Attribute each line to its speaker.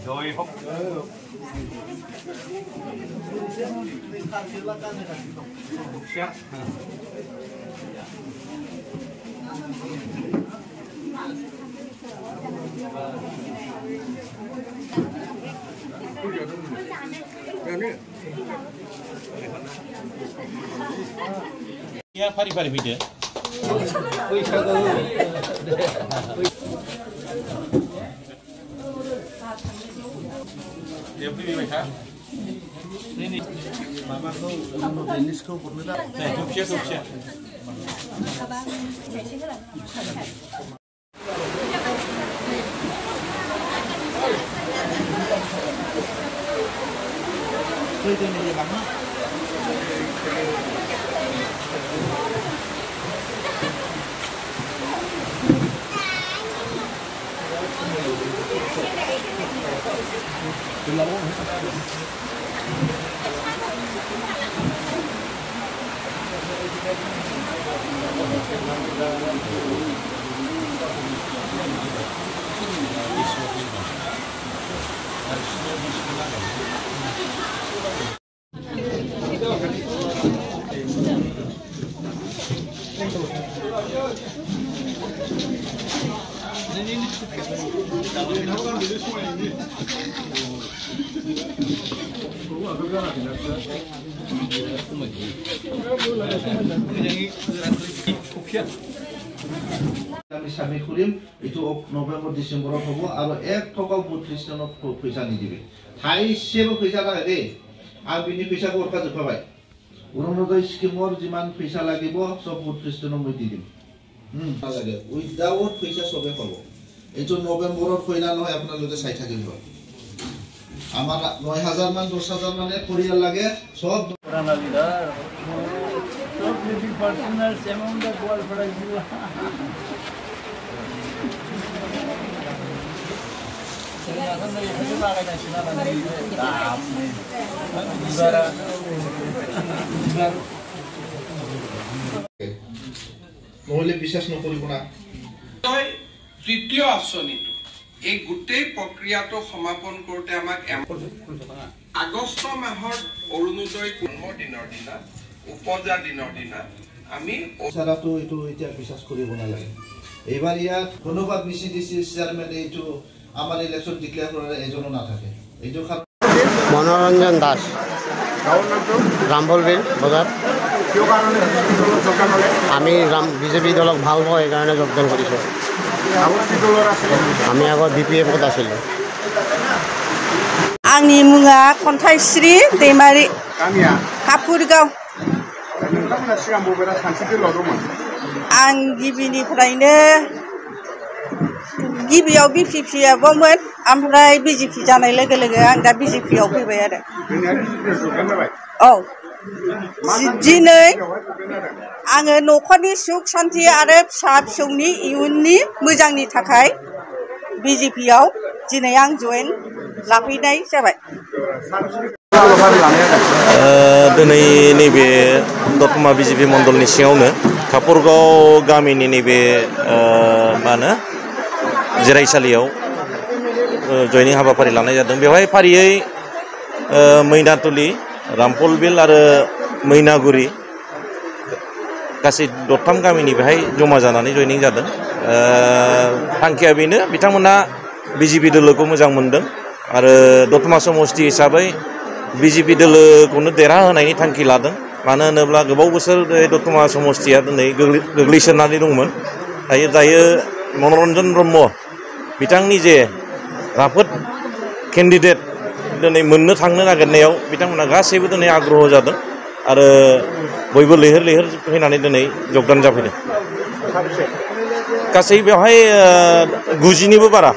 Speaker 1: Rồi hốc. Ya pari-pari video. Dia beli mereka. Ini. Mama tuh jenis kau pernah. Tupsia. Itu ini lama.
Speaker 2: Kami sami kurim itu November December hobo aro 1 taka 32 জন পয়সা নি দিবে 28 পয়সা লাগে আর বিনি পয়সা করকা জপাবাই অরুণোদয় স্কিমর জিমান পয়সা লাগিব সব 32 জন মই দি দিম লাগে উইদাউট পয়সা সবে পাবো এইটো নৱেম্বৰত কইনা নহয় আপোনালোকে চাই থাকিব আমার 9000 মান 10000 মানে পরিয়াল লাগে সব পুরানা লিডার সব লিভিং পার্সোনাল অ্যামাউন্ট অফ গোয়াল পড়া ছিল নহলে বিশ্বাস নকৰিব না
Speaker 3: তৃতীয় আঁচনিটো এই গোটেই প্ৰক্ৰিয়াটো সমাপন কৰোঁতে আমাক আগষ্ট মাহৰ অৰুণোদয় জন্মদিনৰ দিনা উপজা দিনৰ দিনা আমি
Speaker 2: সারাটো এটো এতিয়া বিশ্বাস কৰিব নালাগে এইবাৰ ইয়াত ধন্যবাদ মিছিডিসি চেয়ারম্যান এইটো আমাৰ ইলেকশন ডিক্লেয়ার কৰাৰ এজনো না থাকে এইটো
Speaker 4: মনোরঞ্জন দাস রামবলবিল বজার আমি বিজেপি দলক ভাল পাওঁ এইকাৰণে যোগদান কৰিছোঁ আমি আগত BPF আছিলোঁ
Speaker 5: आंनि मुङा खन्थाइस्रि दैमारि कापुरगाव आं गिबिनिफ्रायनो गिबियाव BPP-आवमोन ओमफ्राय BJP जानाय लोगो लोगो आं दा BJP-आव फैबाय आरो औ दिनै आङो न'खरनि सुख शान्ति आरो फिसा फिसौनि इयुननि मोजांनि थाखाय BJP-आव दिनै आं जइन लाफैनाय जाबाय
Speaker 6: दिनै नैबे दतमा BJP मण्डलनि सिङावनो कापुरगाव गामिनि नैबे मा होनो जिरायसालियाव जयनिं हाबाफारि लानाय जादों बेवहाय फारियै मैनातुलि रामफलबिल आरो मैनागुरि गासै दरथाम गामिनि बेहाय जमा जानानै जयनिं जादों थांखिया बेनो बिथांमोना BJP दोलोखौ मोजां मोनदों आरो दतमा समष्टि हिसाबै BJP दोलोखौनो देरहाहोनायनि थांखि लादों मानो होनोब्ला गोबाव बोसोर दतमा समष्टिया दिनै गोग्लैसोनानै दंमोन दायो मनोरन्जन ब्रह्म बिथांनि जे राफोद केन्डिडेट दिनै मोननो थांनो नागिरनायाव बिथांमोना गासैबो दिनै आग्रह जादों आरो बयबो लैहोर लैहोर फैनानै दिनै जगदान जाफैदों गासै बेवहाय 90निबो बारा